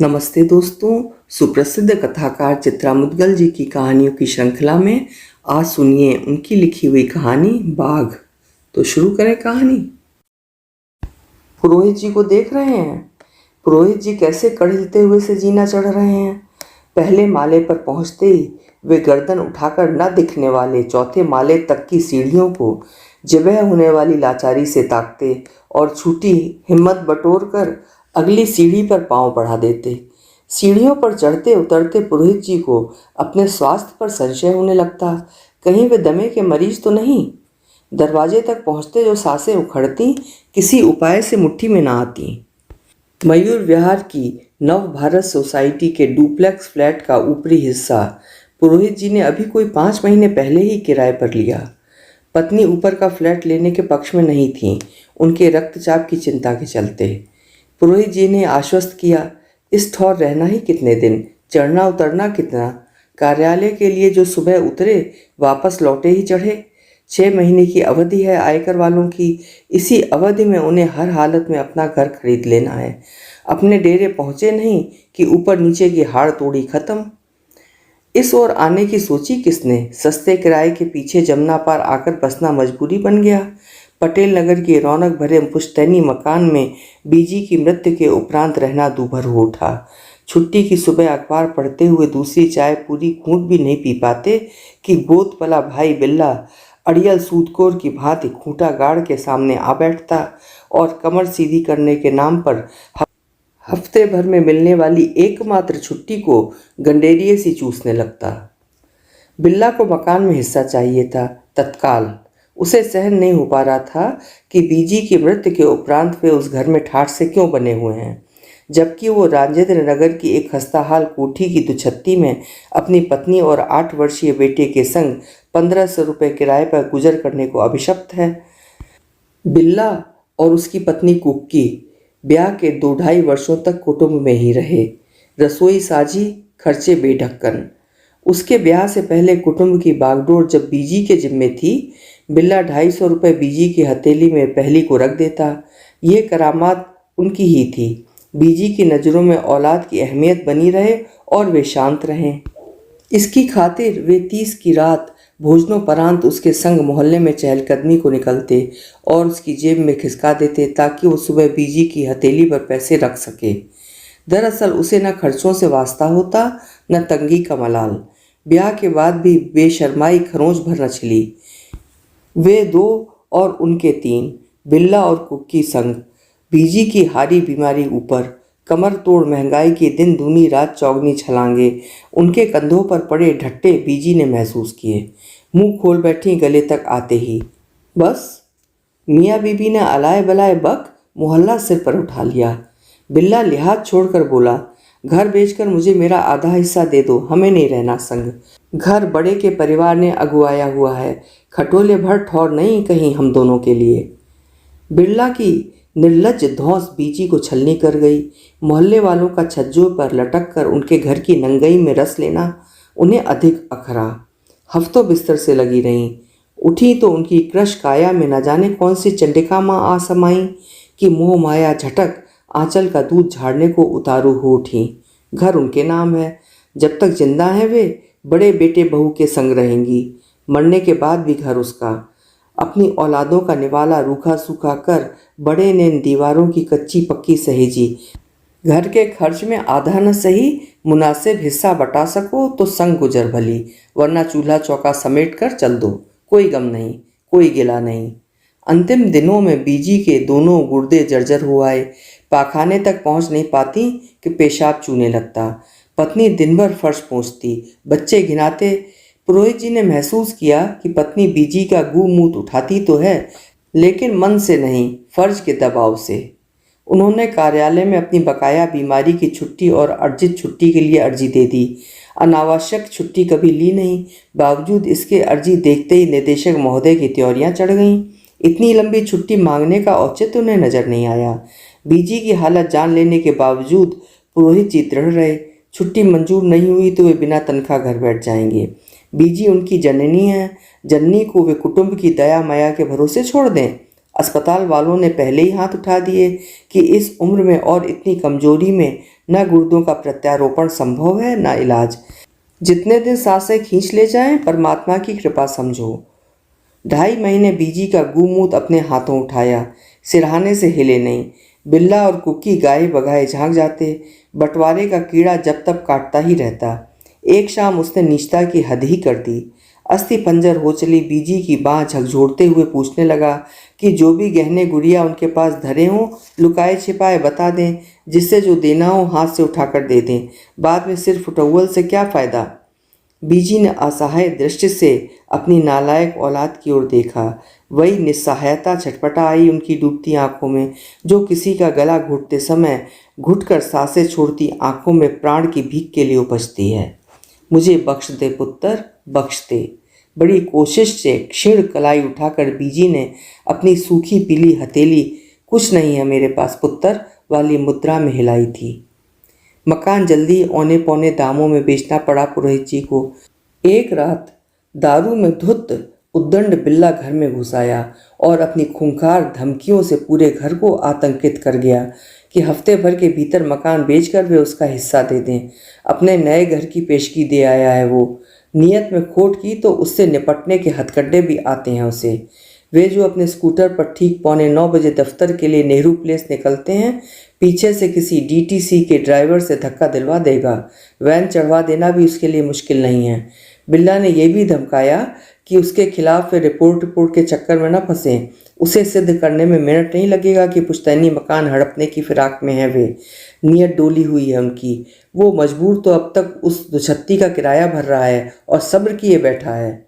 नमस्ते दोस्तों। सुप्रसिद्ध कथाकार चित्रा मुद्गल जी की कहानियों की श्रृंखला में आज सुनिए उनकी लिखी हुई कहानी बाघ। तो शुरू करें कहानी। पुरोहित जी को देख रहे हैं। पुरोहित जी कैसे कड़िलते हुए से जीना चढ़ रहे हैं। पहले माले पर पहुंचते ही वे गर्दन उठाकर न दिखने वाले चौथे माले तक की सीढ़ियों को जबह होने वाली लाचारी से ताकते और छूटी हिम्मत बटोर कर अगली सीढ़ी पर पांव बढ़ा देते। सीढ़ियों पर चढ़ते उतरते पुरोहित जी को अपने स्वास्थ्य पर संशय होने लगता। कहीं वे दमे के मरीज तो नहीं। दरवाजे तक पहुंचते जो सांसें उखड़ती किसी उपाय से मुट्ठी में ना आती। मयूर विहार की नव भारत सोसाइटी के डुप्लेक्स फ्लैट का ऊपरी हिस्सा पुरोहित जी ने अभी कोई 5 महीने पहले ही किराए पर लिया। पत्नी ऊपर का फ्लैट लेने के पक्ष में नहीं थी, उनके रक्तचाप की चिंता के चलते। पुरोहित जी ने आश्वस्त किया, इस ठौर रहना ही कितने दिन, चढ़ना उतरना कितना। कार्यालय के लिए जो सुबह उतरे वापस लौटे ही चढ़े। 6 महीने की अवधि है आयकर वालों की। इसी अवधि में उन्हें हर हालत में अपना घर खरीद लेना है। अपने डेरे पहुंचे नहीं कि ऊपर नीचे की हाड़ तोड़ी खत्म। इस ओर आने की सोची किसने। सस्ते किराए के पीछे जमुना पार आकर बसना मजबूरी बन गया। पटेल नगर के रौनक भरे पुश्तैनी मकान में बीजी की मृत्यु के उपरांत रहना दूभर हो उठा। छुट्टी की सुबह अखबार पढ़ते हुए दूसरी चाय पूरी घूंट भी नहीं पी पाते कि गोद पला भाई बिल्ला अड़ियल सूदखोर की भांति खूंटा गाड़ के सामने आ बैठता और कमर सीधी करने के नाम पर हफ्ते भर में मिलने वाली एकमात्र छुट्टी को गंडेरिए सी चूसने लगता। बिल्ला को मकान में हिस्सा चाहिए था तत्काल। उसे सहन नहीं हो पा रहा था कि बीजी की मृत्यु के उपरांत वे उस घर में ठाठ से क्यों बने हुए हैं, जबकि वो राजेंद्र नगर की एक खस्ताहाल कोठी की दुछत्ती में अपनी पत्नी और 8 वर्षीय बेटे के संग 1500 रुपये किराए पर गुजर करने को अभिशप्त है। बिल्ला और उसकी पत्नी कुक्की ब्याह के 2-2.5 वर्षों तक कुटुंब में ही रहे। रसोई साझी, खर्चे बेढक्कन। उसके ब्याह से पहले कुटुंब की बागडोर जब बीजी के जिम्मे थी, बिल्ला 250 रुपये बीजी की हथेली में पहली को रख देता। ये करामात उनकी ही थी। बीजी की नज़रों में औलाद की अहमियत बनी रहे और वे शांत रहें। इसकी खातिर वे 30 की रात भोजनोपरांत उसके संग मोहल्ले में चहलकदमी को निकलते और उसकी जेब में खिसका देते ताकि वो सुबह बीजी की हथेली पर पैसे रख सके। दरअसल उसे न खर्चों से वास्ता होता न तंगी का मलाल। ब्याह के बाद भी बेशर्माई खरोंच भर न छिली। वे 2 और उनके 3, बिल्ला और कुक्की संग। बीजी की हारी बीमारी ऊपर कमर तोड़ महंगाई की दिन दूनी रात चौगनी छलांगे उनके कंधों पर पड़े ढट्टे बीजी ने महसूस किए। मुंह खोल बैठी गले तक आते ही। बस मियाँ बीबी ने अलाए बलाए बक मोहल्ला सिर पर उठा लिया। बिल्ला लिहाज छोड़कर बोला, घर बेचकर मुझे मेरा आधा हिस्सा दे दो, हमें नहीं रहना संग। घर बड़े के परिवार ने अगुवाया हुआ है, खटोले भर ठौर नहीं कहीं हम दोनों के लिए। बिरला की निर्लज्ज धौंस बीजी को छलनी कर गई। मोहल्ले वालों का छज्जों पर लटक कर उनके घर की नंगई में रस लेना उन्हें अधिक अखरा। हफ्तों बिस्तर से लगी रहीं। उठी तो उनकी कृश काया में न जाने कौन सी चंडिका माँ आ समाई कि मोह माया झटक आंचल का दूध झाड़ने को उतारू हो उठी। घर उनके नाम है। जब तक जिंदा हैं वे बड़े बेटे बहू के संग रहेंगी। मरने के बाद भी घर उसका। अपनी औलादों का निवाला रूखा सूखा कर बड़े ने इन दीवारों की कच्ची पक्की सहेजी। घर के खर्च में आधा न सही मुनासिब हिस्सा बटा सको तो संग गुजर भली, वरना चूल्हा चौका समेट कर चल दो। कोई गम नहीं, कोई गिला नहीं। अंतिम दिनों में बीजी के दोनों गुर्दे जर्जर हो आए। पाखाने तक पहुंच नहीं पाती कि पेशाब चूने लगता। पत्नी दिन भर फर्श पोंछती, बच्चे घिनाते। पुरोहित जी ने महसूस किया कि पत्नी बीजी का गू मूत उठाती तो है, लेकिन मन से नहीं, फर्ज के दबाव से। उन्होंने कार्यालय में अपनी बकाया बीमारी की छुट्टी और अर्जित छुट्टी के लिए अर्जी दे दी। अनावश्यक छुट्टी कभी ली नहीं। बावजूद इसके अर्जी देखते ही निदेशक महोदय की त्योरियां चढ़ गईं। इतनी लंबी छुट्टी मांगने का औचित्य उन्हें नजर नहीं आया। बीजी की हालत जान लेने के बावजूद पुरोहित जी दृढ़ रहे। छुट्टी मंजूर नहीं हुई तो वे बिना तनख्वाह घर बैठ जाएंगे। बीजी उनकी जननी है। जननी को वे कुटुंब की दया माया के भरोसे छोड़ दें। अस्पताल वालों ने पहले ही हाथ उठा दिए कि इस उम्र में और इतनी कमजोरी में न गुर्दों का प्रत्यारोपण संभव है न इलाज। जितने दिन सांसें खींच ले जाएं, परमात्मा की कृपा समझो। 2.5 महीने बीजी का गूमूत अपने हाथों उठाया, सिरहाने से हिले नहीं। बिल्ला और कुक्की गाये बगाए झांक जाते, बंटवारे का कीड़ा जब तक काटता ही रहता। एक शाम उसने निजता की हद ही कर दी। अस्थि पंजर हो चली बीजी की बाँह झकझोरते हुए पूछने लगा कि जो भी गहने गुड़िया उनके पास धरे हों, लुकाए छिपाए बता दें, जिससे जो देना हो हाथ से उठाकर दे दें। बाद में सिर्फ फुटौल से क्या फ़ायदा। बीजी ने असहाय दृष्टि से अपनी नालायक औलाद की ओर देखा। वही निस्सहायता छटपटा आई उनकी डूबती आंखों में, जो किसी का गला घुटते समय घुटकर सांसें छोड़ती आंखों में प्राण की भीख के लिए उपजती है। मुझे बख्श दे पुत्र, बख्श दे। बड़ी कोशिश से क्षीण कलाई उठाकर बीजी ने अपनी सूखी पीली हथेली कुछ नहीं है मेरे पास पुत्र वाली मुद्रा में हिलाई थी। मकान जल्दी औने पौने दामों में बेचना पड़ा पुरोहित जी को। एक रात दारू में धुत उद्दंड बिल्ला घर में घुस आया और अपनी खूंखार धमकियों से पूरे घर को आतंकित कर गया कि हफ्ते भर के भीतर मकान बेचकर वे उसका हिस्सा दे दें। अपने नए घर की पेशगी दे आया है वो। नियत में खोट की तो उससे निपटने के हथकंडे भी आते हैं उसे। वे जो अपने स्कूटर पर ठीक 8:45 दफ्तर के लिए नेहरू प्लेस निकलते हैं, पीछे से किसी डीटीसी के ड्राइवर से धक्का दिलवा देगा। वैन चढ़वा देना भी उसके लिए मुश्किल नहीं है। बिल्ला ने यह भी धमकाया कि उसके खिलाफ वे रिपोर्ट के चक्कर में न फंसे। उसे सिद्ध करने में मिनट नहीं लगेगा कि पुश्तैनी मकान हड़पने की फिराक में है वे। नीयत डोली हुई है उनकी। वो मजबूर तो अब तक उस दुछत्ती का किराया भर रहा है और सब्र किए बैठा है।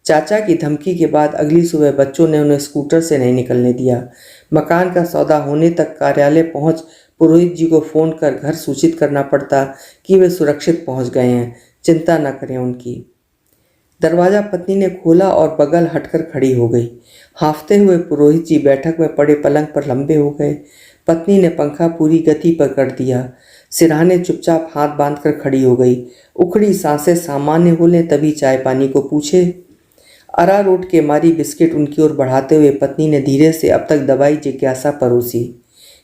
चाचा की धमकी के बाद अगली सुबह बच्चों ने उन्हें स्कूटर से नहीं निकलने दिया। मकान का सौदा होने तक कार्यालय पहुंच पुरोहित जी को फ़ोन कर घर सूचित करना पड़ता कि वे सुरक्षित पहुंच गए हैं, चिंता न करें उनकी। दरवाज़ा पत्नी ने खोला और बगल हटकर खड़ी हो गई। हाँफते हुए पुरोहित जी बैठक में पड़े पलंग पर लंबे हो गए। पत्नी ने पंखा पूरी गति पर कर दिया। सिरहाने चुपचाप हाथ बांधकर खड़ी हो गई। उखड़ी सांसें सामान्य हो लें तभी चाय पानी को पूछे। अरारोट के मारी बिस्किट उनकी ओर बढ़ाते हुए पत्नी ने धीरे से अब तक दबाई जिज्ञासा परोसी।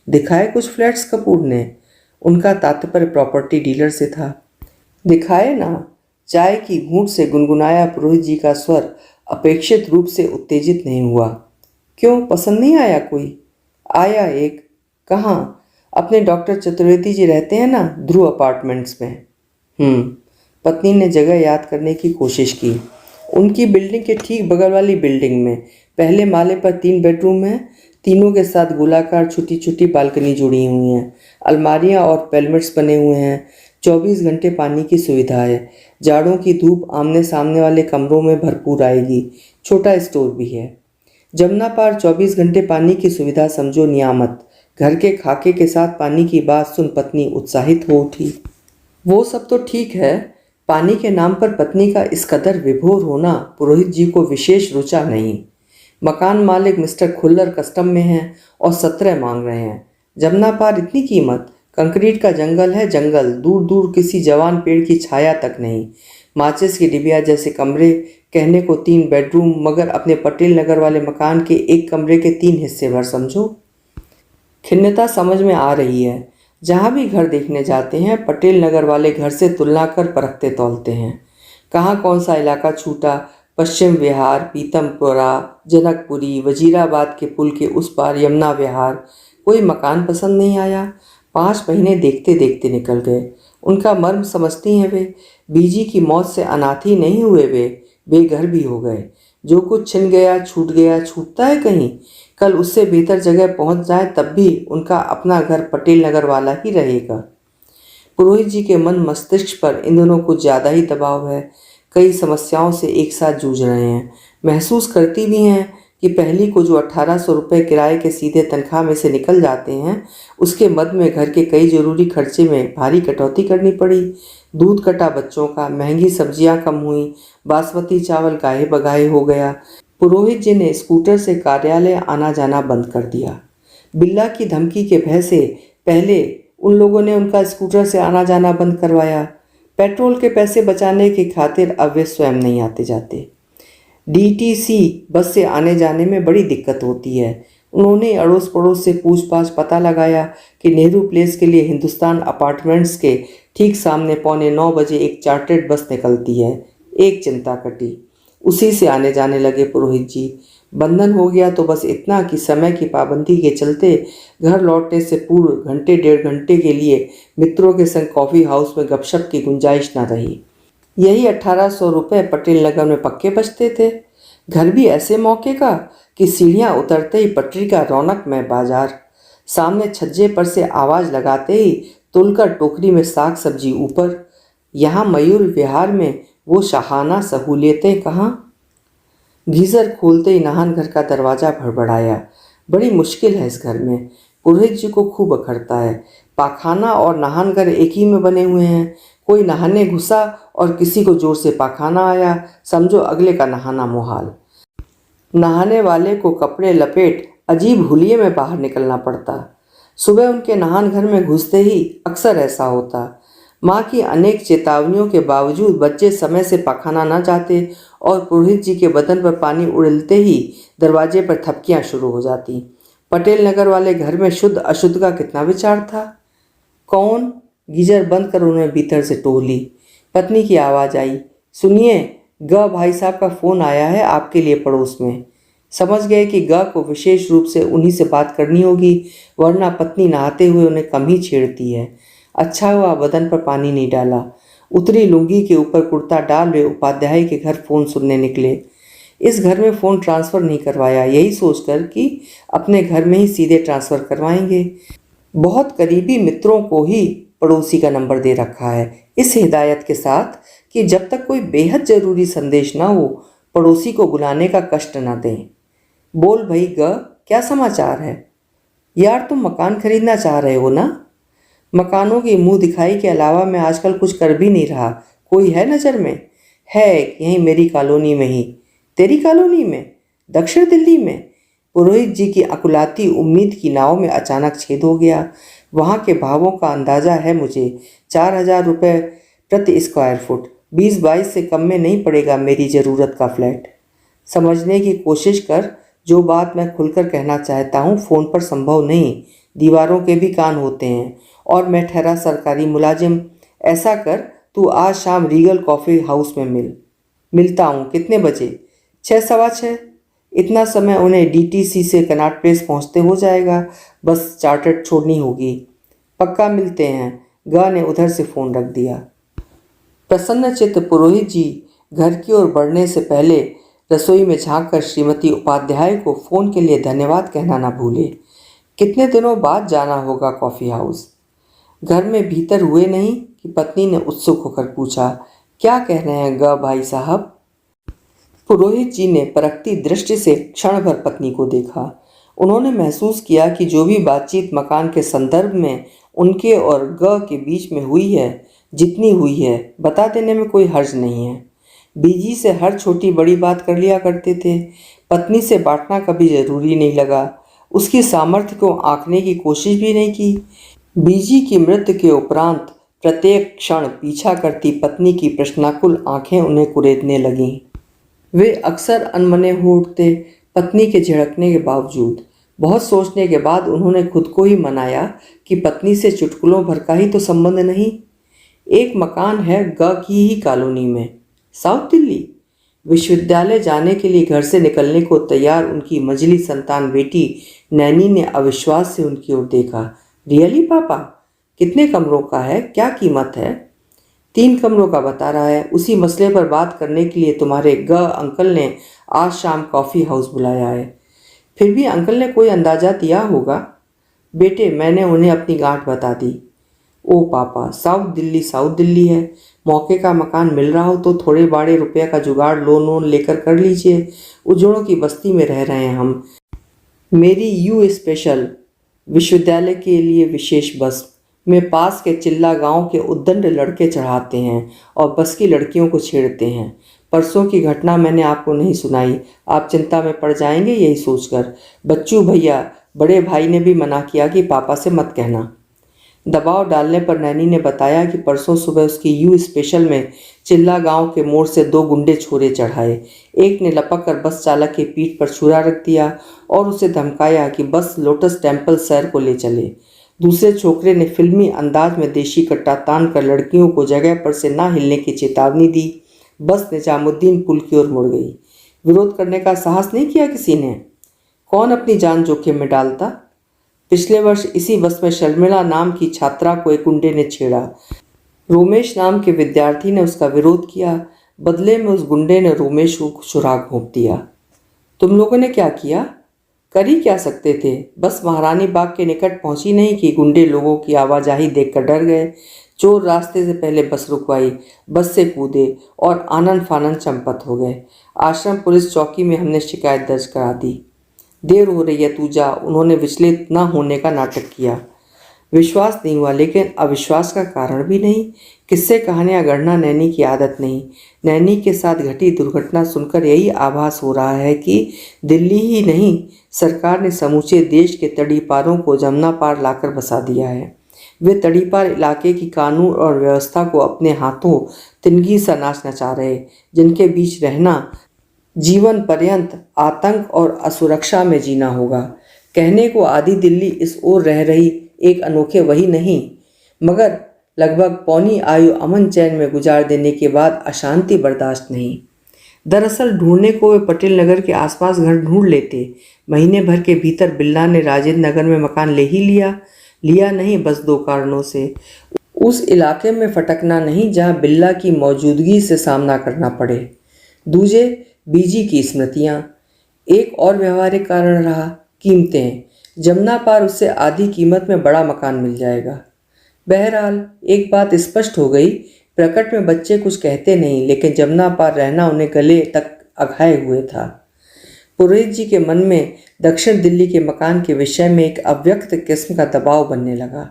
दिखाए कुछ फ्लैट्स कपूर ने? उनका तात्पर्य प्रॉपर्टी डीलर से था। दिखाए ना। चाय की घूंट से गुनगुनाया पुरोहित जी का स्वर अपेक्षित रूप से उत्तेजित नहीं हुआ। क्यों, पसंद नहीं आया कोई? आया एक। कहाँ? अपने डॉक्टर चतुर्वेदी जी रहते हैं ना, ध्रुव अपार्टमेंट्स में। पत्नी ने जगह याद करने की कोशिश की। उनकी बिल्डिंग के ठीक बगल वाली बिल्डिंग में पहले माले पर 3 बेडरूम हैं, तीनों के साथ गोलाकार छोटी छोटी बालकनी जुड़ी हुई हैं। अलमारियां और पेलमेट्स बने हुए हैं। 24 घंटे पानी की सुविधा है। जाड़ों की धूप आमने सामने वाले कमरों में भरपूर आएगी। छोटा स्टोर भी है। जमुना पार 24 घंटे पानी की सुविधा समझो नियामत। घर के खाके के साथ पानी की बात सुन पत्नी उत्साहित हो उठी। वो सब तो ठीक है, पानी के नाम पर पत्नी का इस कदर विभोर होना पुरोहित जी को विशेष रुचा नहीं। मकान मालिक मिस्टर खुल्लर कस्टम में हैं और 17 मांग रहे हैं। जमुना पार इतनी कीमत? कंक्रीट का जंगल है जंगल, दूर दूर किसी जवान पेड़ की छाया तक नहीं। माचिस की डिबिया जैसे कमरे, कहने को 3 बेडरूम, मगर अपने पटेल नगर वाले मकान के एक कमरे के 3 हिस्से भर समझो। खिन्नता समझ में आ रही है। जहाँ भी घर देखने जाते हैं पटेल नगर वाले घर से तुलना कर परखते तौलते हैं। कहाँ कौन सा इलाका छूटा, पश्चिम विहार, पीतमपुरा, जनकपुरी, वजीराबाद के पुल के उस पार यमुना विहार। कोई मकान पसंद नहीं आया। 5 महीने देखते देखते निकल गए। उनका मर्म समझती हैं वे। बीजी की मौत से अनाथ ही नहीं हुए वे, बेघर भी हो गए। जो कुछ छिन गया, छूटता है कहीं। कल उससे बेहतर जगह पहुंच जाए तब भी उनका अपना घर पटेल नगर वाला ही रहेगा। पुरोहित जी के मन मस्तिष्क पर इन दिनों कुछ ज़्यादा ही दबाव है। कई समस्याओं से एक साथ जूझ रहे हैं। महसूस करती भी हैं कि पहली को जो 1800 रुपये किराए के सीधे तनख्वाह में से निकल जाते हैं, उसके मद में घर के कई जरूरी खर्चे में भारी कटौती करनी पड़ी। दूध कटा बच्चों का, महंगी सब्जियां कम हुई, बासमती चावल गाहे बगाहे हो गया। पुरोहित जी ने स्कूटर से कार्यालय आना जाना बंद कर दिया। बिल्ला की धमकी के भय से पहले उन लोगों ने उनका स्कूटर से आना जाना बंद करवाया। पेट्रोल के पैसे बचाने की खातिर अब वे स्वयं नहीं आते जाते। डीटीसी बस से आने जाने में बड़ी दिक्कत होती है। उन्होंने अड़ोस पड़ोस से पूछ पाछ पता लगाया कि नेहरू प्लेस के लिए हिंदुस्तान अपार्टमेंट्स के ठीक सामने 8:45 एक चार्टर्ड बस निकलती है। एक चिंता कटी, उसी से आने जाने लगे पुरोहित जी। बंधन हो गया तो बस इतना कि समय की पाबंदी के चलते घर लौटने से पूर्व घंटे 1.5 घंटे के लिए मित्रों के संग कॉफ़ी हाउस में गपशप की गुंजाइश न रही। यही 1800 रुपये पटेल नगर में पक्के बचते थे। घर भी ऐसे मौके का कि सीढ़ियाँ उतरते ही पटरी का रौनकमय बाजार, सामने छज्जे पर से आवाज़ लगाते ही तुलकर टोकरी में साग सब्जी ऊपर। यहाँ मयूर विहार में वो शाहाना सहूलियतें कहाँ। गीजर खोलते ही नहान घर का दरवाज़ा भड़बड़ाया। बड़ी मुश्किल है इस घर में, पुरोहित जी को खूब अखरता है। पाखाना और नहान घर एक ही में बने हुए हैं। कोई नहाने घुसा और किसी को जोर से पाखाना आया, समझो अगले का नहाना मुहाल। नहाने वाले को कपड़े लपेट अजीब हुलिये में बाहर निकलना पड़ता। सुबह उनके नहान घर में घुसते ही अक्सर ऐसा होता। माँ की अनेक चेतावनियों के बावजूद बच्चे समय से पाखाना न जाते और पुरोहित जी के बदन पर पानी उड़लते ही दरवाजे पर थपकियाँ शुरू हो जाती। पटेल नगर वाले घर में शुद्ध अशुद्ध का कितना विचार था। कौन? गीजर बंद कर उन्होंने भीतर से टोली। पत्नी की आवाज़ आई, सुनिए, ग भाई साहब का फ़ोन आया है आपके लिए पड़ोस में। समझ गए कि ग को विशेष रूप से उन्हीं से बात करनी होगी, वरना पत्नी नहाते हुए उन्हें कम ही छेड़ती है। अच्छा हुआ बदन पर पानी नहीं डाला। उतरी लुंगी के ऊपर कुर्ता डाल वे उपाध्याय के घर फ़ोन सुनने निकले। इस घर में फ़ोन ट्रांसफ़र नहीं करवाया, यही सोचकर कि अपने घर में ही सीधे ट्रांसफ़र करवाएंगे। बहुत करीबी मित्रों को ही पड़ोसी का नंबर दे रखा है, इस हिदायत के साथ कि जब तक कोई बेहद ज़रूरी संदेश ना हो पड़ोसी को बुलाने का कष्ट न दें। बोल भाई ग, क्या समाचार है? यार तुम मकान खरीदना चाह रहे हो ना? मकानों की मुंह दिखाई के अलावा मैं आजकल कुछ कर भी नहीं रहा। कोई है नज़र में? है, यहीं मेरी कॉलोनी में ही। तेरी कॉलोनी में? दक्षिण दिल्ली में? पुरोहित जी की अकुलाती उम्मीद की नाव में अचानक छेद हो गया। वहाँ के भावों का अंदाज़ा है मुझे। 4000 रुपये प्रति स्क्वायर फुट, 20-22 से कम में नहीं पड़ेगा मेरी ज़रूरत का फ्लैट। समझने की कोशिश कर, जो बात मैं खुलकर कहना चाहता हूँ फ़ोन पर संभव नहीं। दीवारों के भी कान होते हैं और मैं ठहरा सरकारी मुलाजिम। ऐसा कर, तू आज शाम रीगल कॉफ़ी हाउस में मिलता हूँ। कितने बजे? 6-6:15। इतना समय उन्हें डीटीसी से कनॉट प्लेस पहुँचते हो जाएगा। बस चार्टर्ड छोड़नी होगी। पक्का मिलते हैं। गा ने उधर से फ़ोन रख दिया। प्रसन्नचित्त पुरोहित जी घर की ओर बढ़ने से पहले रसोई में झांककर श्रीमती उपाध्याय को फ़ोन के लिए धन्यवाद कहना न भूले। कितने दिनों बाद जाना होगा कॉफ़ी हाउस। घर में भीतर हुए नहीं कि पत्नी ने उत्सुक होकर पूछा, क्या कह रहे हैं ग भाई साहब? पुरोहित जी ने परखती दृष्टि से क्षण भर पत्नी को देखा। उन्होंने महसूस किया कि जो भी बातचीत मकान के संदर्भ में उनके और ग के बीच में हुई है, जितनी हुई है, बता देने में कोई हर्ज नहीं है। बीजी से हर छोटी बड़ी बात कर लिया करते थे। पत्नी से बांटना कभी ज़रूरी नहीं लगा। उसकी सामर्थ्य को आंकने की कोशिश भी नहीं की। बीजी की मृत्यु के उपरांत प्रत्येक क्षण पीछा करती पत्नी की प्रश्नाकुल आंखें उन्हें कुरेदने लगीं। वे अक्सर अनमने हो उठते पत्नी के झिड़कने के बावजूद। बहुत सोचने के बाद उन्होंने खुद को ही मनाया कि पत्नी से चुटकुलों भर का ही तो संबंध नहीं। एक मकान है ग की ही कॉलोनी में, साउथ दिल्ली। विश्वविद्यालय जाने के लिए घर से निकलने को तैयार उनकी मंझली संतान बेटी नैनी ने अविश्वास से उनकी ओर देखा। रियली पापा? कितने कमरों का है? क्या कीमत है? 3 कमरों का बता रहा है। उसी मसले पर बात करने के लिए तुम्हारे ग अंकल ने आज शाम कॉफ़ी हाउस बुलाया है। फिर भी अंकल ने कोई अंदाज़ा दिया होगा। बेटे, मैंने उन्हें अपनी गांठ बता दी। ओ पापा, साउथ दिल्ली है। मौके का मकान मिल रहा हो तो थोड़े बाड़े रुपये का जुगाड़ लोन लेकर कर लीजिए। उजड़ों की बस्ती में रह रहे हैं हम। मेरी यू स्पेशल विश्वविद्यालय के लिए विशेष बस में पास के चिल्ला गांव के उद्दंड लड़के चढ़ाते हैं और बस की लड़कियों को छेड़ते हैं। परसों की घटना मैंने आपको नहीं सुनाई, आप चिंता में पड़ जाएंगे यही सोचकर। बच्चू भैया, बड़े भाई ने भी मना किया कि पापा से मत कहना। दबाव डालने पर नैनी ने बताया कि परसों सुबह उसकी यू स्पेशल में चिल्ला गांव के मोड़ से 2 गुंडे छोरे चढ़ाए। एक ने लपक कर बस चालक के पीठ पर छुरा रख दिया और उसे धमकाया कि बस लोटस टेम्पल शहर को ले चले। दूसरे छोकरे ने फिल्मी अंदाज में देशी कट्टा तान कर लड़कियों को जगह पर से ना हिलने की चेतावनी दी। बस निजामुद्दीन पुल की ओर मुड़ गई। विरोध करने का साहस नहीं किया किसी ने। कौन अपनी जान जोखिम में डालता। पिछले वर्ष इसी बस में शर्मिला नाम की छात्रा को एक गुंडे ने छेड़ा। रोमेश नाम के विद्यार्थी ने उसका विरोध किया। बदले में उस गुंडे ने रोमेश को सुराग घोंप दिया। तुम लोगों ने क्या किया? कर ही क्या सकते थे। बस महारानी बाग के निकट पहुंची नहीं कि गुंडे लोगों की आवाजाही देखकर डर गए। चोर रास्ते से पहले बस रुकवाई, बस से कूदे और आनन फानन चंपत हो गए। आश्रम पुलिस चौकी में हमने शिकायत दर्ज करा दी। देर हो रही है, तू जा। उन्होंने विचलित न होने का नाटक किया। विश्वास नहीं हुआ, लेकिन अविश्वास का कारण भी नहीं। किस्से कहानियां गढ़ना नैनी की आदत नहीं। नैनी के साथ घटी दुर्घटना सुनकर यही आभास हो रहा है कि दिल्ली ही नहीं, सरकार ने समूचे देश के तड़ीपारों को जमुना पार लाकर बसा दिया है। वे तड़ीपार इलाके की कानून और व्यवस्था को अपने हाथों तिनगी सा नाच नचा रहे, जिनके बीच रहना जीवन पर्यंत आतंक और असुरक्षा में जीना होगा। कहने को आधी दिल्ली इस ओर रह रही एक अनोखे वही नहीं, मगर लगभग पौनी आयु अमन चैन में गुजार देने के बाद अशांति बर्दाश्त नहीं। दरअसल ढूंढने को वे पटेल नगर के आसपास घर ढूंढ लेते। महीने भर के भीतर बिल्ला ने राजेंद्र नगर में मकान ले ही लिया नहीं, बस 2 कारणों से। उस इलाके में फटकना नहीं जहां बिल्ला की मौजूदगी से सामना करना पड़े। दूजे, बीजी की स्मृतियां। एक और व्यवहारिक कारण रहा, कीमतें। जमुना पार उससे आधी कीमत में बड़ा मकान मिल जाएगा। बहरहाल एक बात स्पष्ट हो गई, प्रकट में बच्चे कुछ कहते नहीं, लेकिन जमुना पार रहना उन्हें गले तक अघाए हुए था। पुरोहित जी के मन में दक्षिण दिल्ली के मकान के विषय में एक अव्यक्त किस्म का दबाव बनने लगा।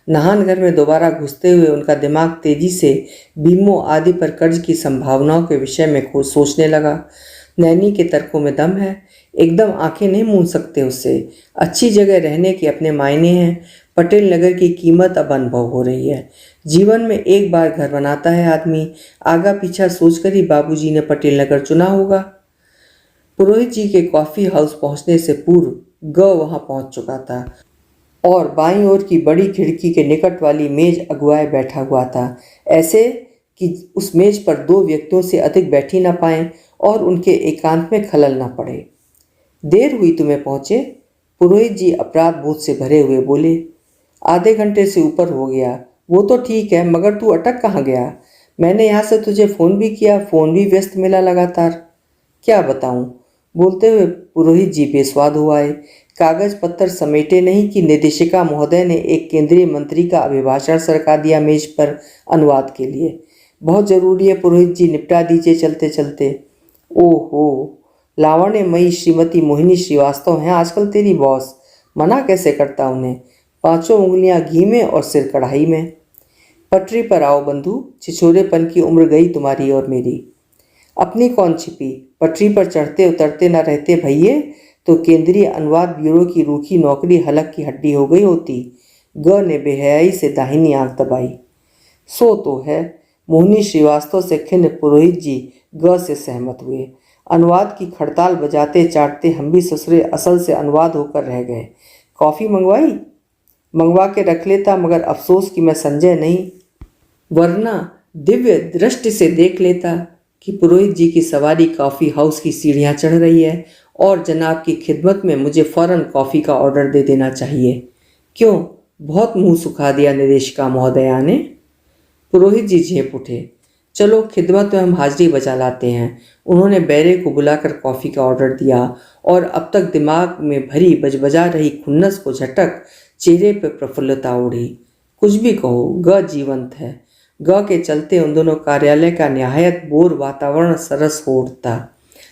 नहानघर में दोबारा घुसते हुए उनका दिमाग तेजी से बीमों आदि पर कर्ज की संभावनाओं के विषय में सोचने लगा। नैनी के तर्कों में दम है, एकदम आंखें नहीं मूंद सकते उससे। अच्छी जगह रहने के अपने मायने हैं। पटेल नगर की कीमत अब अनुभव हो रही है। जीवन में एक बार घर बनाता है आदमी, आगा पीछा सोचकर ही बाबूजी ने पटेल नगर चुना होगा। पुरोहित जी के कॉफ़ी हाउस पहुंचने से पूर्व ग वहां पहुंच चुका था और बाईं ओर की बड़ी खिड़की के निकट वाली मेज अगुआए बैठा हुआ था, ऐसे कि उस मेज पर 2 व्यक्तियों से अधिक बैठी न पाएं और उनके एकांत में खलल न पड़े। देर हुई तुम्हें पहुंचे? पुरोहित जी अपराध बोध से भरे हुए बोले। आधे घंटे से ऊपर हो गया। वो तो ठीक है, मगर तू अटक कहाँ गया? मैंने यहाँ से तुझे फ़ोन भी किया, फ़ोन भी व्यस्त मिला लगातार। क्या बताऊँ? बोलते हुए पुरोहित जी बेस्वाद हो आए। कागज पत्तर समेटे नहीं कि निदेशिका महोदय ने एक केंद्रीय मंत्री का अभिभाषण सरका दिया मेज पर अनुवाद के लिए। बहुत ज़रूरी है पुरोहित जी, निपटा दीजिए चलते चलते। ओहो, लावण्यमयी श्रीमती मोहिनी श्रीवास्तव हैं आजकल तेरी बॉस। मना कैसे करता उन्हें? 5 उंगलियां घी में और सिर कढ़ाई में। पटरी पर आओ बंधु, छिछोरेपन की उम्र गई तुम्हारी और मेरी। अपनी कौन छिपी? पटरी पर चढ़ते उतरते न रहते भैये तो केंद्रीय अनुवाद ब्यूरो की रूखी नौकरी हलक की हड्डी हो गई होती। ग ने बेहयाई से दाहिनी आंख दबाई। सो तो है। मोहिनी श्रीवास्तव से खिन्न पुरोहित जी ग से सहमत हुए। अनुवाद की खड़ताल बजाते चाटते हम भी ससुरे असल से अनुवाद होकर रह गए। कॉफ़ी मंगवाई? मंगवा के रख लेता, मगर अफसोस कि मैं संजय नहीं, वरना दिव्य दृष्टि से देख लेता कि पुरोहित जी की सवारी कॉफ़ी हाउस की सीढ़ियाँ चढ़ रही है और जनाब की खिदमत में मुझे फ़ौरन कॉफ़ी का ऑर्डर दे देना चाहिए। क्यों, बहुत मुंह सुखा दिया निदेशिका महोदया ने? पुरोहित जी झेप उठे। चलो खिदमत में हम हाजिरी बजा लाते हैं। उन्होंने बैरे को बुलाकर कॉफ़ी का ऑर्डर दिया और अब तक दिमाग में भरी बजबजा रही खुन्नस को झटक चेहरे पर प्रफुल्लता उड़ी। कुछ भी कहो, ग जीवंत है। ग के चलते उन दोनों कार्यालय का निहायत बोर वातावरण सरस हो उठता।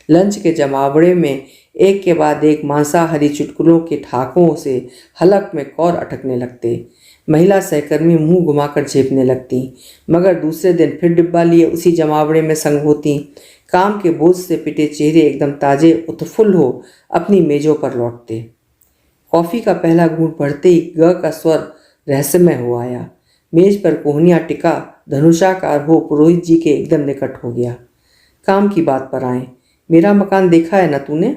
लंच के जमावड़े में एक के बाद एक मांसाहारी चुटकुलों के ठाकों से हलक में कौर अटकने लगते। महिला सहकर्मी मुंह घुमाकर झेपने लगती, मगर दूसरे दिन फिर डिब्बा लिए उसी जमावड़े में संग होती। काम के बोझ से पिटे चेहरे एकदम ताजे उत्फुल्ल हो अपनी मेजों पर लौटते। कॉफ़ी का पहला घूंट भरते ही ग का स्वर रहस्यमय हो आया। मेज पर कोहनिया टिका धनुषाकार हो पुरोहित जी के एकदम निकट हो गया। काम की बात पर आए। मेरा मकान देखा है ना तूने?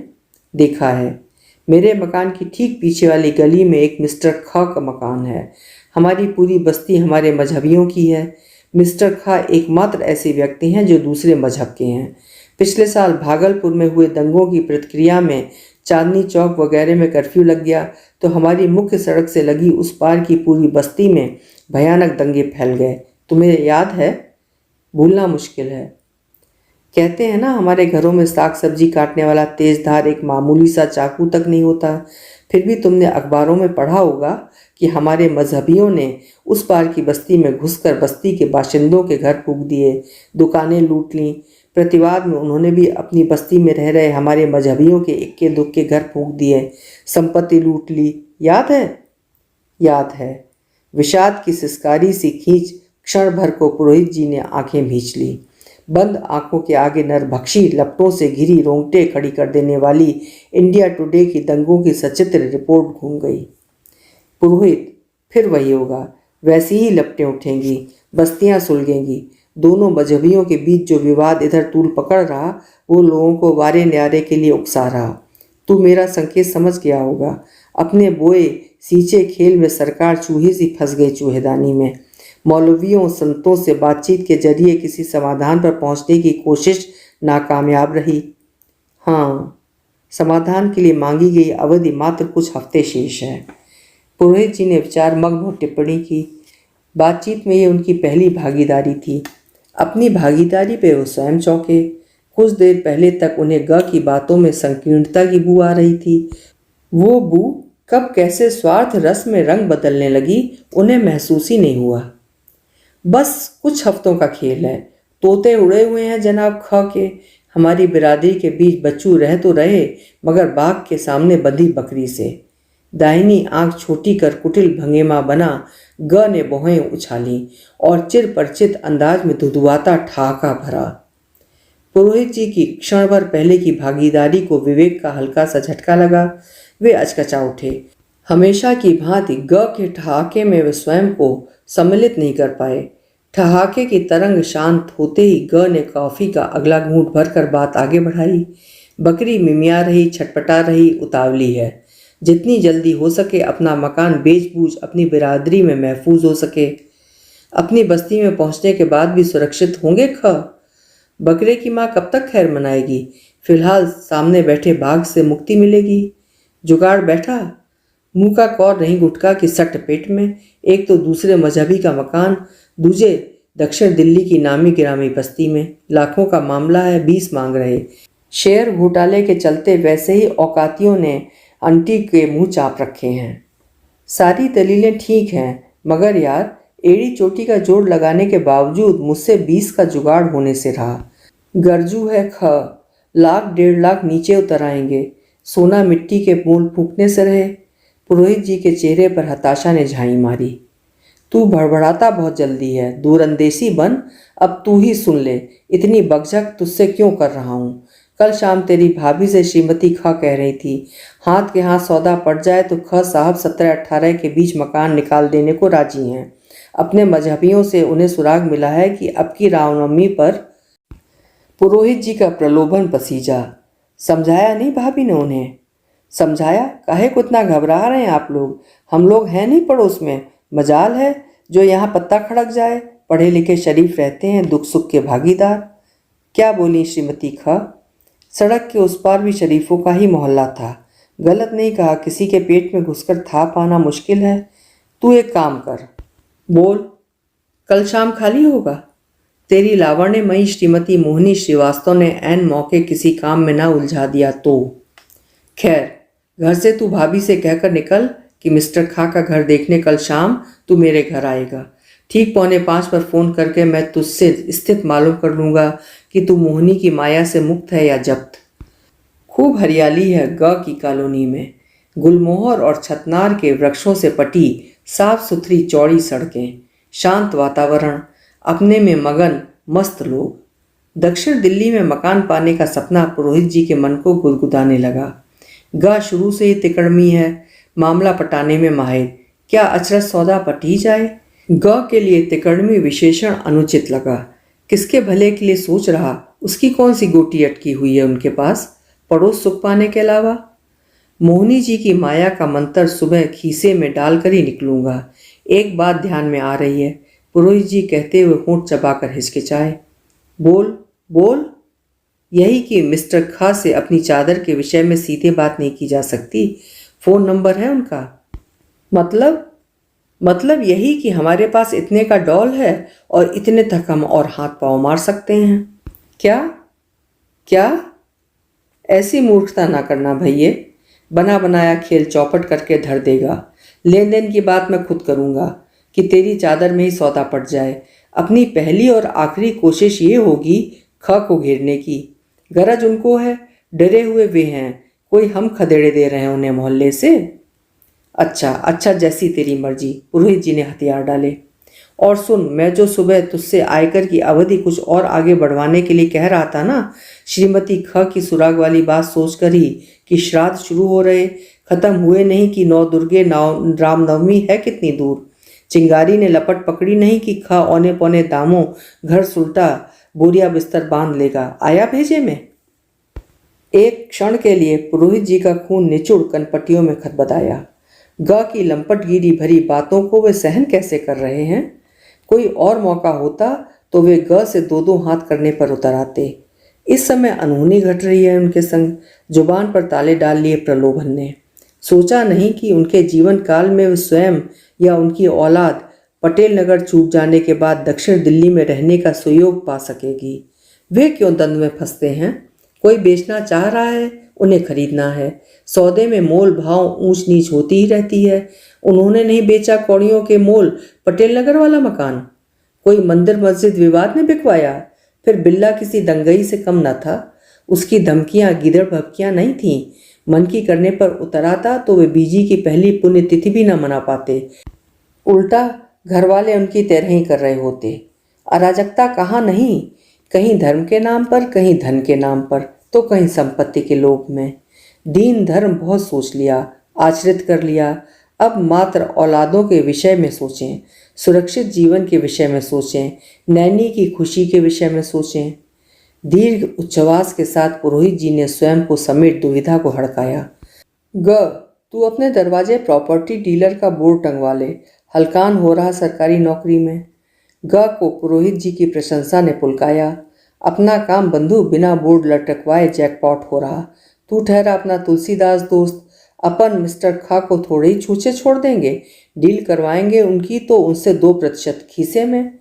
देखा है। मेरे मकान की ठीक पीछे वाली गली में एक मिस्टर खां का मकान है। हमारी पूरी बस्ती हमारे मजहबियों की है। मिस्टर खां एकमात्र ऐसे व्यक्ति हैं जो दूसरे मजहब के हैं। पिछले साल भागलपुर में हुए दंगों की प्रतिक्रिया में चांदनी चौक वगैरह में कर्फ्यू लग गया तो हमारी मुख्य सड़क से लगी उस पार की पूरी बस्ती में भयानक दंगे फैल गए। तुम्हें याद है? भूलना मुश्किल है। कहते हैं ना, हमारे घरों में साग सब्जी काटने वाला तेज धार एक मामूली सा चाकू तक नहीं होता। फिर भी तुमने अखबारों में पढ़ा होगा कि हमारे मजहबियों ने उस पार की बस्ती में घुसकर बस्ती के बाशिंदों के घर फूंक दिए, दुकानें लूट लीं। प्रतिवाद में उन्होंने भी अपनी बस्ती में रह रहे हमारे मजहबियों के इक्के दुक्के घर फूंक दिए, संपत्ति लूट ली। याद है? याद है। विषाद की सिसकारी सी खींच क्षण भर को पुरोहित जी ने आंखें भींच ली। बंद आंखों के आगे नरभक्षी लपटों से घिरी रोंगटे खड़ी कर देने वाली इंडिया टुडे की दंगों की सचित्र रिपोर्ट घूम गई। पुरोहित, फिर वही होगा, वैसी ही लपटें उठेंगी, बस्तियां सुलगेंगी। दोनों मजहबियों के बीच जो विवाद इधर तूल पकड़ रहा वो लोगों को वारे न्यारे के लिए उकसा रहा। तू मेरा संकेत समझ गया होगा। अपने बोए सींचे खेल में सरकार चूहे सी फंस गई चूहेदानी में। मौलवियों संतों से बातचीत के जरिए किसी समाधान पर पहुंचने की कोशिश नाकामयाब रही। हाँ, समाधान के लिए मांगी गई अवधि मात्र कुछ हफ्ते शेष है। पुरोहित जी ने विचार मग्न हो टिप्पणी की। बातचीत में ये उनकी पहली भागीदारी थी। अपनी भागीदारी पे वो स्वयं चौंके। कुछ देर पहले तक उन्हें ग की बातों में संकीर्णता की बू आ रही थी। वो बू कब कैसे स्वार्थ रस में रंग बदलने लगी उन्हें महसूस ही नहीं हुआ। बस कुछ हफ्तों का खेल है। तोते उड़े हुए हैं जनाब ख के। हमारी बिरादरी के बीच बच्चू रह तो रहे मगर बाघ के सामने बंधी बकरी से। दाहिनी आंख छोटी कर कुटिल भंगिमा बना ग ने भौहें उछाली और चिर परिचित अंदाज में धुधुआता ठहाका भरा। पुरोहित जी की क्षण भर पहले की भागीदारी को विवेक का हल्का सा झटका लगा। वे अचकचा उठे। हमेशा की भांति ग के ठहाके में वे स्वयं को सम्मिलित नहीं कर पाए। ठहाके की तरंग शांत होते ही ग ने कॉफी का अगला घूंट भरकर बात आगे बढ़ाई। बकरी मिमिया रही, छटपटा रही, उतावली है। जितनी जल्दी हो सके अपना मकान बेच बूझ अपनी बिरादरी में महफूज हो सके। अपनी बस्ती में पहुंचने के बाद भी सुरक्षित होंगे ख। बकरे की माँ कब तक खैर मनाएगी? फिलहाल सामने बैठे बाघ से मुक्ति मिलेगी। जुगाड़ बैठा। मुंह का कौर नहीं गुटका कि सट पेट में। एक तो दूसरे मजहबी का मकान, दूजे दक्षिण दिल्ली की नामी गिरामी बस्ती में। लाखों का मामला है, 20 मांग रहे। शेयर घोटाले के चलते वैसे ही औकातियों ने आंटी के मुंह चाप रखे हैं। सारी दलीलें ठीक हैं मगर यार, एड़ी चोटी का जोड़ लगाने के बावजूद मुझसे 20 का जुगाड़ होने से रहा। गरजू है ख। लाख 1.5 लाख नीचे उतर आएंगे। सोना मिट्टी के मूल फूंकने से रहे। पुरोहित जी के चेहरे पर हताशा ने झाई मारी। तू भड़बड़ाता बहुत जल्दी है, दूरंदेशी बन। अब तू ही सुन ले, इतनी बकझक तुझसे क्यों कर रहा हूँ। कल शाम तेरी भाभी से श्रीमती ख कह रही थी हाथ के हाथ सौदा पड़ जाए तो ख साहब 17-18 के बीच मकान निकाल देने को राजी हैं। अपने मजहबियों से उन्हें सुराग मिला है कि अब की रामनवमी पर। पुरोहित जी का प्रलोभन पसीजा। समझाया नहीं भाभी ने उन्हें? समझाया? काहे को इतना घबरा रहे हैं आप लोग? हम लोग हैं नहीं पड़ोस में। मजाल है जो यहाँ पत्ता खड़क जाए। पढ़े लिखे शरीफ रहते हैं, दुख सुख के भागीदार। क्या बोली श्रीमती ख? सड़क के उस पार भी शरीफों का ही मोहल्ला था। गलत नहीं कहा, किसी के पेट में घुसकर था पाना मुश्किल है। तू एक काम कर। बोल। कल शाम खाली होगा? तेरी लावण्यमयी श्रीमती मोहिनी श्रीवास्तव ने ऐन मौके किसी काम में ना उलझा दिया तो। खैर, घर से तू भाभी से कहकर निकल कि मिस्टर खा का घर देखने कल शाम तू मेरे घर आएगा। ठीक 4:45 पर फ़ोन करके मैं तुझसे स्थित मालूम कर लूँगा कि तू मोहिनी की माया से मुक्त है या जब्त। खूब हरियाली है ग की कॉलोनी में। गुलमोहर और छतनार के वृक्षों से पटी साफ सुथरी चौड़ी सड़कें, शांत वातावरण, अपने में मगन मस्त लोग। दक्षिण दिल्ली में मकान पाने का सपना पुरोहित जी के मन को गुदगुदाने लगा। ग शुरू से ही तिकड़मी है, मामला पटाने में माहिर। क्या अचरज सौदा पट ही जाए। ग के लिए तिकड़मी विशेषण अनुचित लगा। किसके भले के लिए सोच रहा, उसकी कौन सी गोटी अटकी हुई है उनके पास पड़ोस सुख पाने के अलावा। मोहिनी जी की माया का मंत्र सुबह खीसे में डालकर ही निकलूंगा। एक बात ध्यान में आ रही है, पुरोहित जी कहते हुए होंठ चबाकर हिचकिचाए। बोल बोल। यही कि मिस्टर खां से अपनी चादर के विषय में सीधे बात नहीं की जा सकती। फोन नंबर है उनका। मतलब यही कि हमारे पास इतने का डॉल है और इतने तक हम और हाथ पांव मार सकते हैं। क्या क्या? ऐसी मूर्खता ना करना भैये। बना बनाया खेल चौपट करके धर देगा। लेन देन की बात मैं खुद करूंगा कि तेरी चादर में ही सौदा पड़ जाए। अपनी पहली और आखिरी कोशिश ये होगी ख को घेरने की। गरज उनको है, डरे हुए वे हैं, कोई हम खदेड़े दे रहे हैं उन्हें मोहल्ले से। अच्छा, जैसी तेरी मर्जी। पुरोहित जी ने हथियार डाले। और सुन, मैं जो सुबह तुझसे आयकर की अवधि कुछ और आगे बढ़वाने के लिए कह रहा था ना, श्रीमती ख की सुराग वाली बात सोचकर ही कि श्राद्ध शुरू हो रहे, खत्म हुए नहीं कि नौ दुर्गे रामनवमी है कितनी दूर। चिंगारी ने लपट पकड़ी नहीं कि ख औने पौने दामों घर सुलटा बोरिया बिस्तर बांध लेगा। आया भेजे में। एक क्षण के लिए पुरोहित जी का खून निचुड़ कनपटियों में खदबदाया। ग की लंपटगिरी भरी बातों को वे सहन कैसे कर रहे हैं। कोई और मौका होता तो वे ग से दो दो हाथ करने पर उतर आते। इस समय अनहोनी घट रही है उनके संग। जुबान पर ताले डाल लिए प्रलोभन ने। सोचा नहीं कि उनके जीवन काल में वे स्वयं या उनकी औलाद पटेल नगर छूट जाने के बाद दक्षिण दिल्ली में रहने का सुयोग पा सकेगी। वे क्यों द्वंद्व में फंसते हैं। कोई बेचना चाह रहा है, उन्हें खरीदना है। सौदे में मोल भाव ऊंच नीच होती ही रहती है। उन्होंने नहीं बेचा कौड़ियों के मोल पटेल नगर वाला मकान। कोई मंदिर मस्जिद विवाद ने बिकवाया। फिर बिल्ला किसी दंगई से कम न था। उसकी धमकियां गिदड़ भभकियां नहीं थीं। मन की करने पर उतर आता तो वे बीजी की पहली पुण्यतिथि भी न मना पाते। उल्टा घर वाले उनकी तरह ही कर रहे होते। अराजकता कहाँ नहीं, कहीं धर्म के नाम पर, कहीं धन के नाम पर, तो कहीं संपत्ति के लोभ में। दीन धर्म बहुत सोच लिया, आचरित कर लिया। अब मात्र औलादों के विषय में सोचें, सुरक्षित जीवन के विषय में सोचें, नैनी की खुशी के विषय में सोचें। दीर्घ उच्छ्वास के साथ पुरोहित जी ने स्वयं को समेट दुविधा को हड़काया। ग, तू अपने दरवाजे प्रॉपर्टी डीलर का बोर्ड टंगवा ले। हलकान हो रहा सरकारी नौकरी में। ग को पुरोहित जी की प्रशंसा ने पुलकाया। अपना काम बंधु बिना बोर्ड लटकवाए जैकपॉट हो रहा। तू ठहरा अपना तुलसीदास दोस्त। अपन मिस्टर खा को थोड़े ही छूछे छोड़ देंगे। डील करवाएंगे उनकी तो उनसे 2% खीसे में।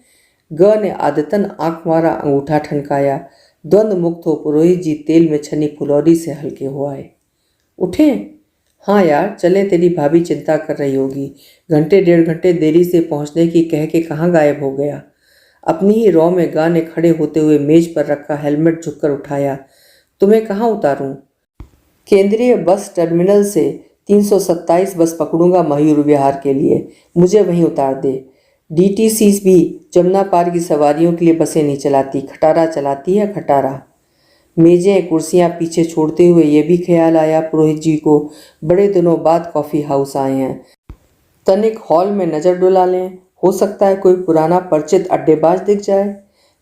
ग ने आदतन आंख मारा अंगूठा ठनकाया। द्वंद्व मुक्त हो पुरोहित जी तेल में छनी फुलौरी से हल्के हो आए। उठे? हाँ यार चले, तेरी भाभी चिंता कर रही होगी। घंटे 1.5 घंटे देरी से पहुंचने की कह के कहाँ गायब हो गया। अपनी ही रौ में गा ने खड़े होते हुए मेज पर रखा हेलमेट झुककर उठाया। तुम्हें कहाँ उतारूं? केंद्रीय बस टर्मिनल से 327 बस पकड़ूंगा मयूर विहार के लिए। मुझे वहीं उतार दे। डीटीसी भी जमुना पार की सवारियों के लिए बसें नहीं चलाती, खटारा चलाती है, खटारा। मेजें कुर्सियां पीछे छोड़ते हुए ये भी ख्याल आया पुरोहित जी को, बड़े दिनों बाद कॉफ़ी हाउस आए हैं, तनिक हॉल में नज़र डुला लें। हो सकता है कोई पुराना परिचित अड्डेबाज दिख जाए।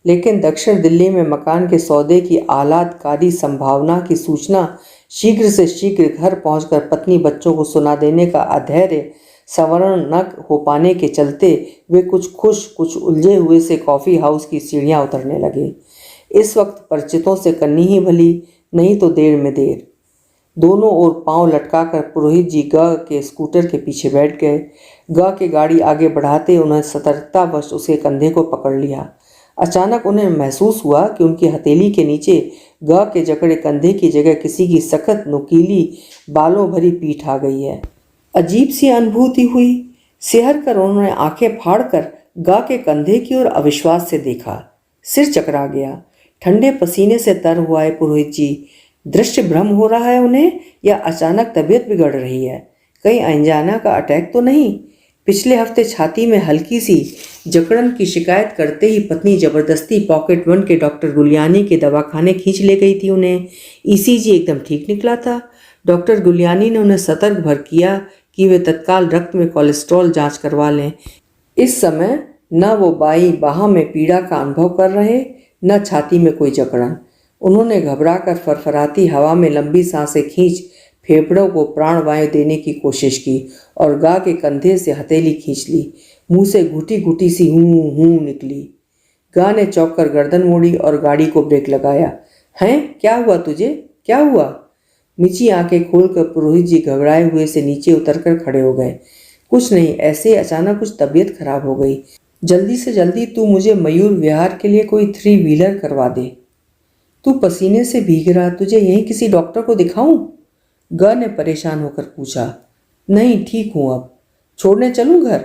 लेकिन दक्षिण दिल्ली में मकान के सौदे की आह्लादकारी संभावना की सूचना शीघ्र से शीघ्र घर पहुंचकर पत्नी बच्चों को सुना देने का अधैर्य संवरण न हो पाने के चलते वे कुछ खुश कुछ उलझे हुए से कॉफ़ी हाउस की सीढ़ियां उतरने लगे। इस वक्त परिचितों से करनी ही भली, नहीं तो देर में देर। दोनों ओर पांव लटकाकर पुरोहित जी ग के स्कूटर के पीछे बैठ गए। ग के गाड़ी आगे बढ़ाते उन्होंने सतर्कतावश उसके कंधे को पकड़ लिया। अचानक उन्हें महसूस हुआ कि उनकी हथेली के नीचे ग के जकड़े कंधे की जगह किसी की सख्त नुकीली बालों भरी पीठ आ गई है। अजीब सी अनुभूति हुई। सिहर कर उन्होंने आंखें फाड़कर ग के कंधे की ओर अविश्वास से देखा। सिर चकरा गया। ठंडे पसीने से तर हुआ है पुरोहित जी। दृश्य भ्रम हो रहा है उन्हें, या अचानक तबीयत बिगड़ रही है। कहीं अनजाना का अटैक तो नहीं। पिछले हफ्ते छाती में हल्की सी जकड़न की शिकायत करते ही पत्नी जबरदस्ती पॉकेट 1 के डॉक्टर गुलियानी के दवाखाने खींच ले गई थी उन्हें। ईसीजी एकदम ठीक निकला था। डॉक्टर गुलियानी ने उन्हें सतर्क भर किया कि वे तत्काल रक्त में कोलेस्ट्रॉल जांच करवा लें। इस समय न वो बाईं बाह में पीड़ा का अनुभव कर रहे, न छाती में कोई जकड़न। उन्होंने घबराकर फरफराती हवा में लंबी सांसें खींच फेफड़ों को प्राणवायु देने की कोशिश की और गा के कंधे से हथेली खींच ली। मुंह से घुटी घुटी सी हूं हूं निकली। गा ने चौंक कर गर्दन मोड़ी और गाड़ी को ब्रेक लगाया। हैं, क्या हुआ तुझे, क्या हुआ? मिची आंखें खोलकर पुरोहित जी घबराए हुए से नीचे उतरकर खड़े हो गए। कुछ नहीं, ऐसे अचानक कुछ तबीयत खराब हो गई। जल्दी से जल्दी तू मुझे मयूर विहार के लिए कोई 3 व्हीलर करवा दे। तू पसीने से भीग रहा, तुझे यहीं किसी डॉक्टर को दिखाऊं? ग ने परेशान होकर पूछा। नहीं, ठीक हूं, अब छोड़ने चलूं घर?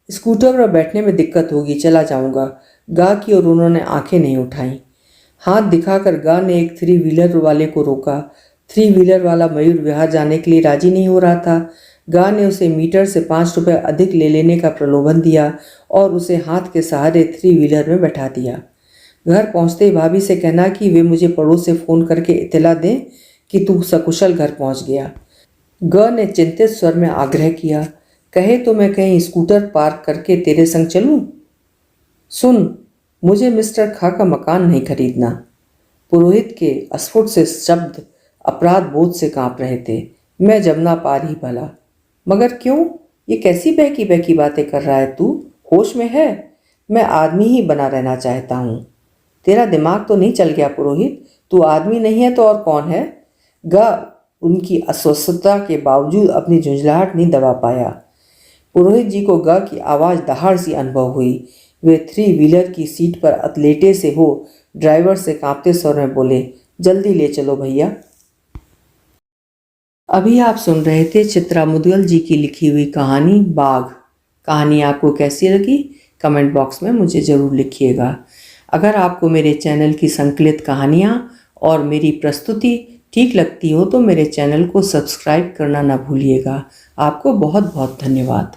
स्कूटर पर बैठने में दिक्कत होगी, चला जाऊंगा। गा की और उन्होंने आंखें नहीं उठाई। हाथ दिखाकर गा ने एक 3 व्हीलर वाले को रोका। 3 व्हीलर वाला मयूर विहार जाने के लिए राजी नहीं हो रहा था। गा ने उसे मीटर से 5 रुपये अधिक ले लेने का प्रलोभन दिया और उसे हाथ के सहारे 3 व्हीलर में बैठा दिया। घर पहुंचते ही भाभी से कहना कि वे मुझे पड़ोस से फ़ोन करके इत्तला दें कि तू सकुशल घर पहुंच गया। ग ने चिंतित स्वर में आग्रह किया। कहे तो मैं कहीं स्कूटर पार्क करके तेरे संग चलूं? सुन, मुझे मिस्टर खा का मकान नहीं खरीदना। पुरोहित के अस्फुट से शब्द अपराध बोध से कांप रहे थे। मैं जमुना पार ही भला। मगर क्यों? ये कैसी बहकी बहकी बातें कर रहा है तू? होश में है? मैं आदमी ही बना रहना चाहता हूँ। तेरा दिमाग तो नहीं चल गया पुरोहित? तू आदमी नहीं है तो और कौन है? गा उनकी अस्वस्थता के बावजूद अपनी झुंझलाहट नहीं दबा पाया। पुरोहित जी को गा की आवाज़ दहाड़ सी अनुभव हुई। वे 3 व्हीलर की सीट पर अतलेटे से हो ड्राइवर से कांपते स्वर में बोले, जल्दी ले चलो भैया। अभी आप सुन रहे थे चित्रा मुदगल जी की लिखी हुई कहानी बाघ। कहानी आपको कैसी लगी कमेंट बॉक्स में मुझे ज़रूर लिखिएगा। अगर आपको मेरे चैनल की संकलित कहानियाँ और मेरी प्रस्तुति ठीक लगती हो तो मेरे चैनल को सब्सक्राइब करना ना भूलिएगा। आपको बहुत बहुत धन्यवाद।